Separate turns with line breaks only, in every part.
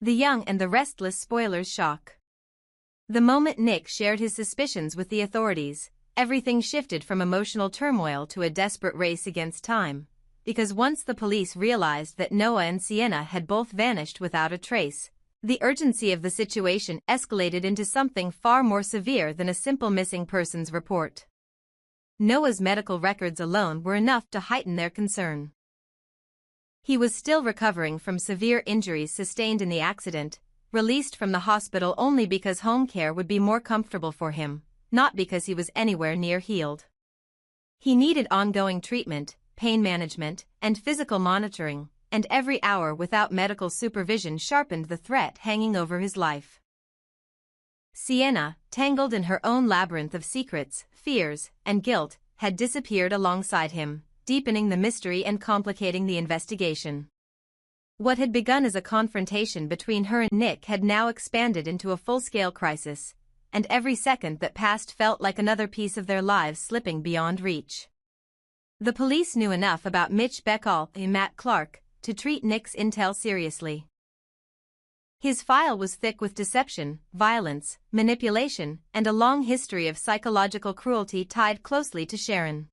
The young and the restless spoilers shock. The moment Nick shared his suspicions with the authorities, everything shifted from emotional turmoil to a desperate race against time, because once the police realized that Noah and Sienna had both vanished without a trace, the urgency of the situation escalated into something far more severe than a simple missing persons report. Noah's medical records alone were enough to heighten their concern. He was still recovering from severe injuries sustained in the accident, released from the hospital only because home care would be more comfortable for him, not because he was anywhere near healed. He needed ongoing treatment, pain management, and physical monitoring, and every hour without medical supervision sharpened the threat hanging over his life. Sienna, tangled in her own labyrinth of secrets, fears, and guilt, had disappeared alongside him, deepening the mystery and complicating the investigation. What had begun as a confrontation between her and Nick had now expanded into a full-scale crisis, and every second that passed felt like another piece of their lives slipping beyond reach. The police knew enough about Mitch Beckall and Matt Clark to treat Nick's intel seriously. His file was thick with deception, violence, manipulation, and a long history of psychological cruelty tied closely to Sharon.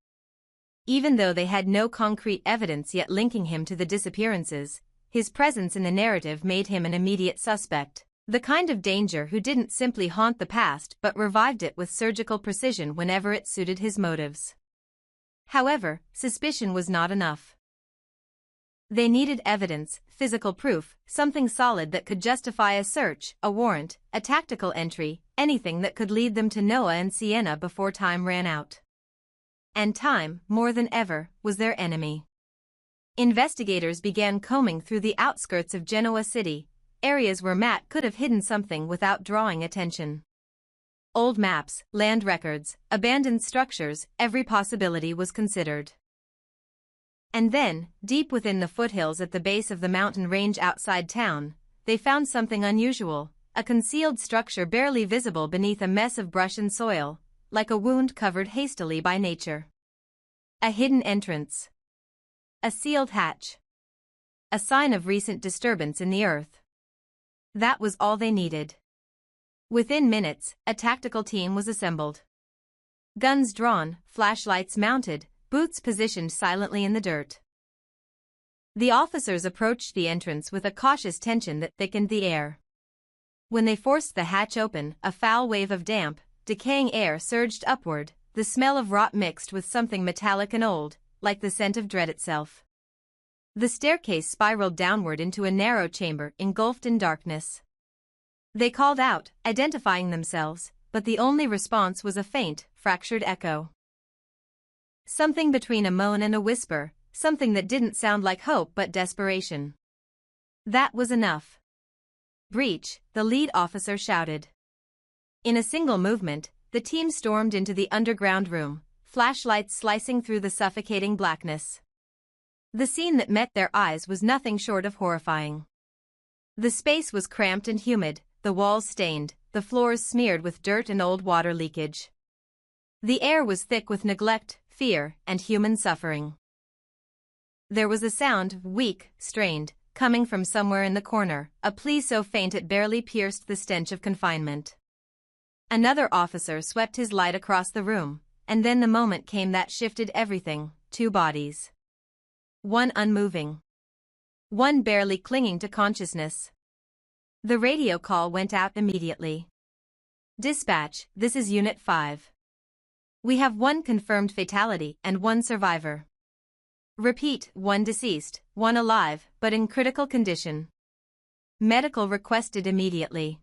Even though they had no concrete evidence yet linking him to the disappearances, his presence in the narrative made him an immediate suspect, the kind of danger who didn't simply haunt the past but revived it with surgical precision whenever it suited his motives. However, suspicion was not enough. They needed evidence, physical proof, something solid that could justify a search, a warrant, a tactical entry, anything that could lead them to Noah and Sienna before time ran out. And time, more than ever, was their enemy. Investigators began combing through the outskirts of Genoa City, areas where Matt could have hidden something without drawing attention. Old maps, land records, abandoned structures, every possibility was considered. And then, deep within the foothills at the base of the mountain range outside town, they found something unusual, a concealed structure barely visible beneath a mess of brush and soil, like a wound covered hastily by nature. A hidden entrance. A sealed hatch. A sign of recent disturbance in the earth. That was all they needed. Within minutes, a tactical team was assembled. Guns drawn, flashlights mounted, boots positioned silently in the dirt. The officers approached the entrance with a cautious tension that thickened the air. When they forced the hatch open, a foul wave of damp, decaying air surged upward, the smell of rot mixed with something metallic and old, like the scent of dread itself. The staircase spiraled downward into a narrow chamber engulfed in darkness. They called out, identifying themselves, but the only response was a faint, fractured echo. Something between a moan and a whisper, something that didn't sound like hope but desperation. That was enough. "Breach," the lead officer shouted. In a single movement, the team stormed into the underground room, flashlights slicing through the suffocating blackness. The scene that met their eyes was nothing short of horrifying. The space was cramped and humid, the walls stained, the floors smeared with dirt and old water leakage. The air was thick with neglect, fear, and human suffering. There was a sound, weak, strained, coming from somewhere in the corner, a plea so faint it barely pierced the stench of confinement. Another officer swept his light across the room, and then the moment came that shifted everything, two bodies. One unmoving. One barely clinging to consciousness. The radio call went out immediately. "Dispatch, this is Unit 5. We have one confirmed fatality and one survivor. Repeat, one deceased, one alive, but in critical condition. Medical requested immediately."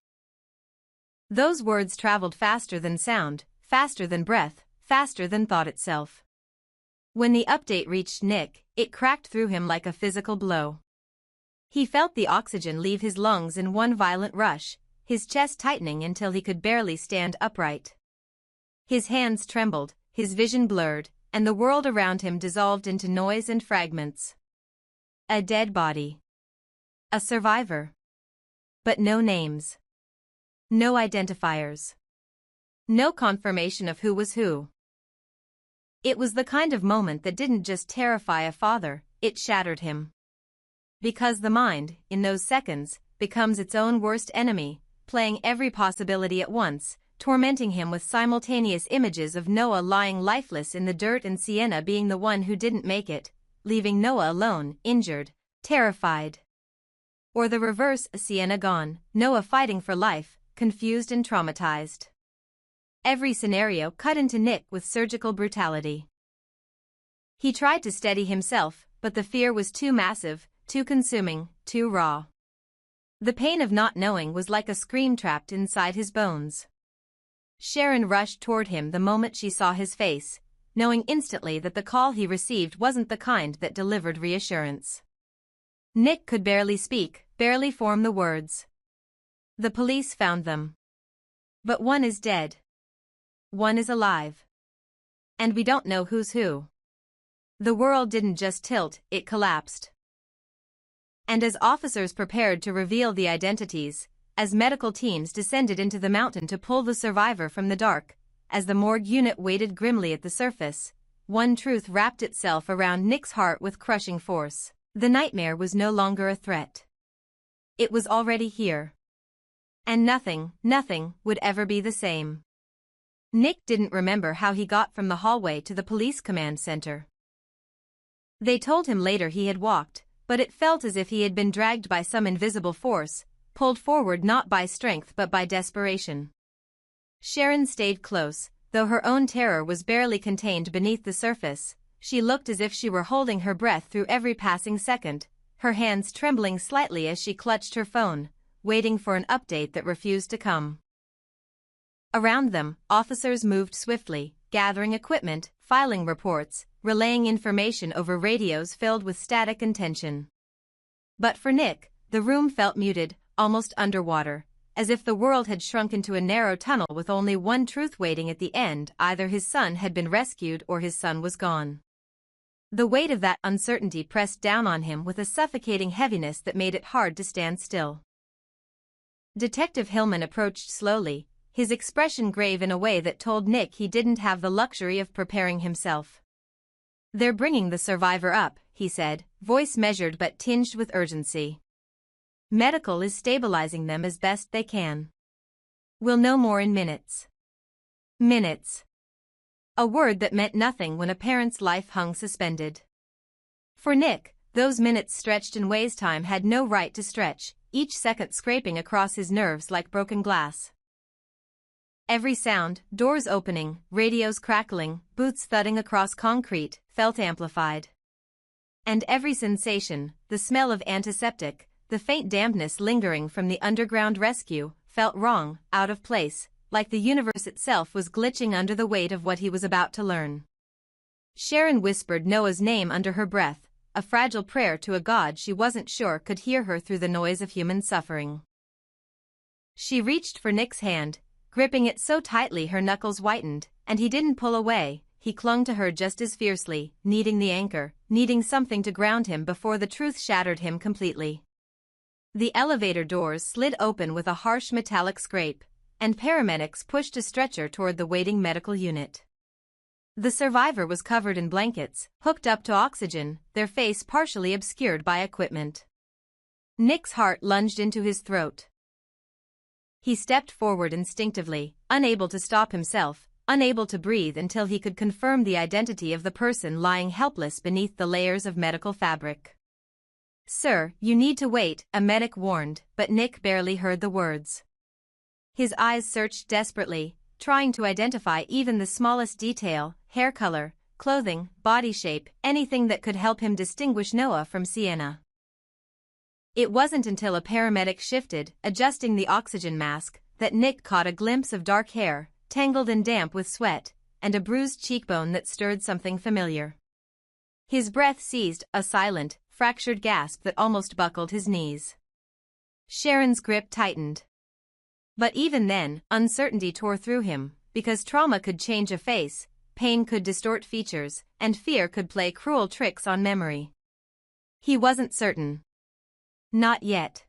Those words traveled faster than sound, faster than breath, faster than thought itself. When the update reached Nick, it cracked through him like a physical blow. He felt the oxygen leave his lungs in one violent rush, his chest tightening until he could barely stand upright. His hands trembled, his vision blurred, and the world around him dissolved into noise and fragments. A dead body. A survivor. But no names. No identifiers. No confirmation of who was who. It was the kind of moment that didn't just terrify a father, it shattered him. Because the mind, in those seconds, becomes its own worst enemy, playing every possibility at once, tormenting him with simultaneous images of Noah lying lifeless in the dirt and Sienna being the one who didn't make it, leaving Noah alone, injured, terrified. Or the reverse, Sienna gone, Noah fighting for life, confused and traumatized. Every scenario cut into Nick with surgical brutality. He tried to steady himself, but the fear was too massive, too consuming, too raw. The pain of not knowing was like a scream trapped inside his bones. Sharon rushed toward him the moment she saw his face, knowing instantly that the call he received wasn't the kind that delivered reassurance. Nick could barely speak, barely form the words. The police found them. But one is dead. One is alive. And we don't know who's who. The world didn't just tilt, it collapsed. And as officers prepared to reveal the identities, as medical teams descended into the mountain to pull the survivor from the dark, as the morgue unit waited grimly at the surface, one truth wrapped itself around Nick's heart with crushing force. The nightmare was no longer a threat. It was already here. And nothing would ever be the same. Nick didn't remember how he got from the hallway to the police command center. They told him later he had walked, but it felt as if he had been dragged by some invisible force, pulled forward not by strength but by desperation. Sharon stayed close, though her own terror was barely contained beneath the surface. She looked as if she were holding her breath through every passing second, her hands trembling slightly as she clutched her phone, waiting for an update that refused to come. Around them, officers moved swiftly, gathering equipment, filing reports, relaying information over radios filled with static and tension. But for Nick, the room felt muted, almost underwater, as if the world had shrunk into a narrow tunnel with only one truth waiting at the end: either his son had been rescued or his son was gone. The weight of that uncertainty pressed down on him with a suffocating heaviness that made it hard to stand still. Detective Hillman approached slowly, his expression grave in a way that told Nick he didn't have the luxury of preparing himself. "They're bringing the survivor up," he said, voice measured but tinged with urgency. "Medical is stabilizing them as best they can. We'll know more in minutes." Minutes. A word that meant nothing when a parent's life hung suspended. For Nick, those minutes stretched in ways time had no right to stretch, each second scraping across his nerves like broken glass. Every sound, doors opening, radios crackling, boots thudding across concrete, felt amplified. And every sensation, the smell of antiseptic, the faint dampness lingering from the underground rescue, felt wrong, out of place, like the universe itself was glitching under the weight of what he was about to learn. Sharon whispered Noah's name under her breath, a fragile prayer to a God she wasn't sure could hear her through the noise of human suffering. She reached for Nick's hand, gripping it so tightly her knuckles whitened, and he didn't pull away. He clung to her just as fiercely, needing the anchor, needing something to ground him before the truth shattered him completely. The elevator doors slid open with a harsh metallic scrape, and paramedics pushed a stretcher toward the waiting medical unit. The survivor was covered in blankets, hooked up to oxygen, their face partially obscured by equipment. Nick's heart lunged into his throat. He stepped forward instinctively, unable to stop himself, unable to breathe until he could confirm the identity of the person lying helpless beneath the layers of medical fabric. "Sir, you need to wait," a medic warned, but Nick barely heard the words. His eyes searched desperately, trying to identify even the smallest detail: hair color, clothing, body shape, anything that could help him distinguish Noah from Sienna. It wasn't until a paramedic shifted, adjusting the oxygen mask, that Nick caught a glimpse of dark hair, tangled and damp with sweat, and a bruised cheekbone that stirred something familiar. His breath seized, a silent, fractured gasp that almost buckled his knees. Sharon's grip tightened. But even then, uncertainty tore through him, because trauma could change a face, pain could distort features, and fear could play cruel tricks on memory. He wasn't certain. Not yet.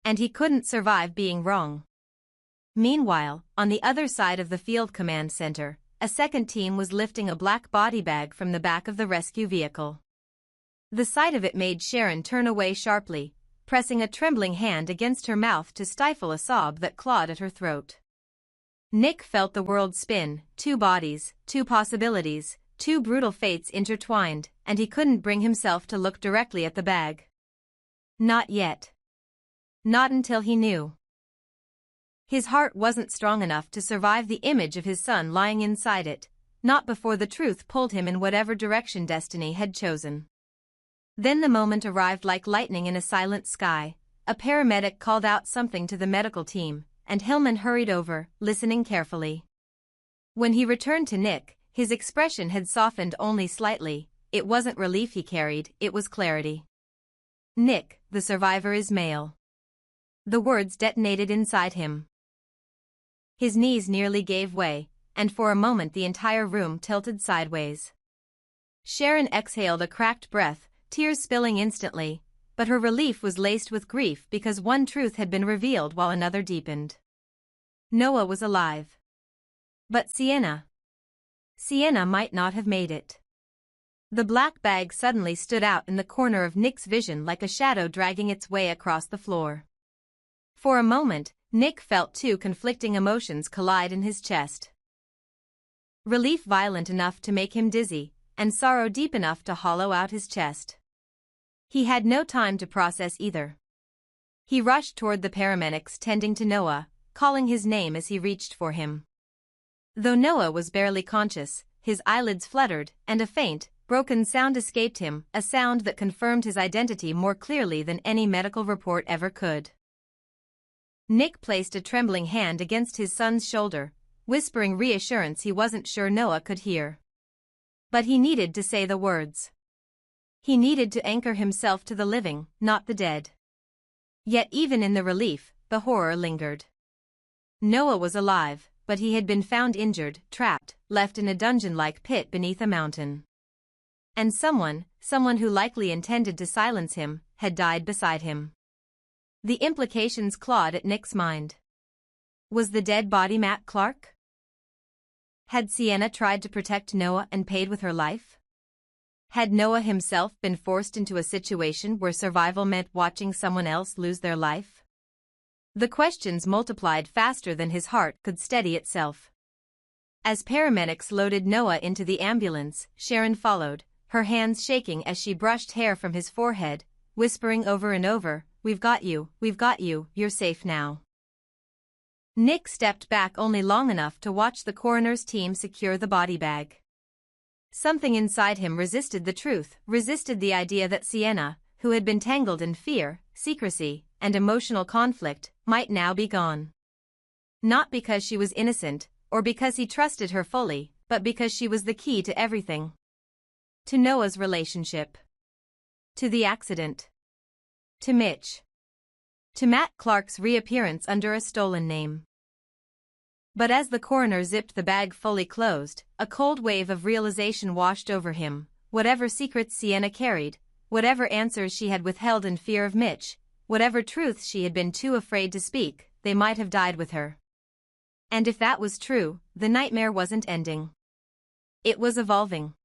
And he couldn't survive being wrong. Meanwhile, on the other side of the field command center, a second team was lifting a black body bag from the back of the rescue vehicle. The sight of it made Sharon turn away sharply, pressing a trembling hand against her mouth to stifle a sob that clawed at her throat. Nick felt the world spin, 2 bodies, 2 possibilities, 2 brutal fates intertwined, and he couldn't bring himself to look directly at the bag. Not yet. Not until he knew. His heart wasn't strong enough to survive the image of his son lying inside it, not before the truth pulled him in whatever direction destiny had chosen. Then the moment arrived like lightning in a silent sky. A paramedic called out something to the medical team, and Hillman hurried over, listening carefully. When he returned to Nick, his expression had softened only slightly. It wasn't relief he carried, it was clarity. "Nick, the survivor is male." The words detonated inside him. His knees nearly gave way, and for a moment the entire room tilted sideways. Sharon exhaled a cracked breath, tears spilling instantly, but her relief was laced with grief because one truth had been revealed while another deepened. Noah was alive. But Sienna might not have made it. The black bag suddenly stood out in the corner of Nick's vision like a shadow dragging its way across the floor. For a moment, Nick felt 2 conflicting emotions collide in his chest. Relief violent enough to make him dizzy, and sorrow deep enough to hollow out his chest. He had no time to process either. He rushed toward the paramedics tending to Noah, calling his name as he reached for him. Though Noah was barely conscious, his eyelids fluttered, and a faint, broken sound escaped him, a sound that confirmed his identity more clearly than any medical report ever could. Nick placed a trembling hand against his son's shoulder, whispering reassurance he wasn't sure Noah could hear. But he needed to say the words. He needed to anchor himself to the living, not the dead. Yet even in the relief, the horror lingered. Noah was alive, but he had been found injured, trapped, left in a dungeon-like pit beneath a mountain. And someone who likely intended to silence him, had died beside him. The implications clawed at Nick's mind. Was the dead body Matt Clark? Had Sienna tried to protect Noah and paid with her life? Had Noah himself been forced into a situation where survival meant watching someone else lose their life? The questions multiplied faster than his heart could steady itself. As paramedics loaded Noah into the ambulance, Sharon followed, her hands shaking as she brushed hair from his forehead, whispering over and over, we've got you, you're safe now." Nick stepped back only long enough to watch the coroner's team secure the body bag. Something inside him resisted the truth, resisted the idea that Sienna, who had been tangled in fear, secrecy, and emotional conflict, might now be gone. Not because she was innocent, or because he trusted her fully, but because she was the key to everything. To Noah's relationship. To the accident. To Mitch. To Matt Clark's reappearance under a stolen name. But as the coroner zipped the bag fully closed, a cold wave of realization washed over him. Whatever secrets Sienna carried, whatever answers she had withheld in fear of Mitch, whatever truths she had been too afraid to speak, they might have died with her. And if that was true, the nightmare wasn't ending. It was evolving.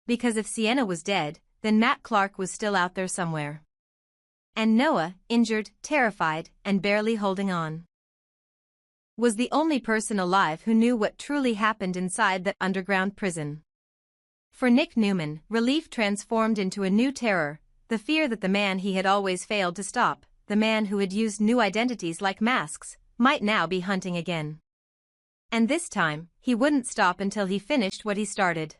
Because if Sienna was dead, then Matt Clark was still out there somewhere. And Noah, injured, terrified, and barely holding on, was the only person alive who knew what truly happened inside that underground prison. For Nick Newman, relief transformed into a new terror, the fear that the man he had always failed to stop, the man who had used new identities like masks, might now be hunting again. And this time, he wouldn't stop until he finished what he started.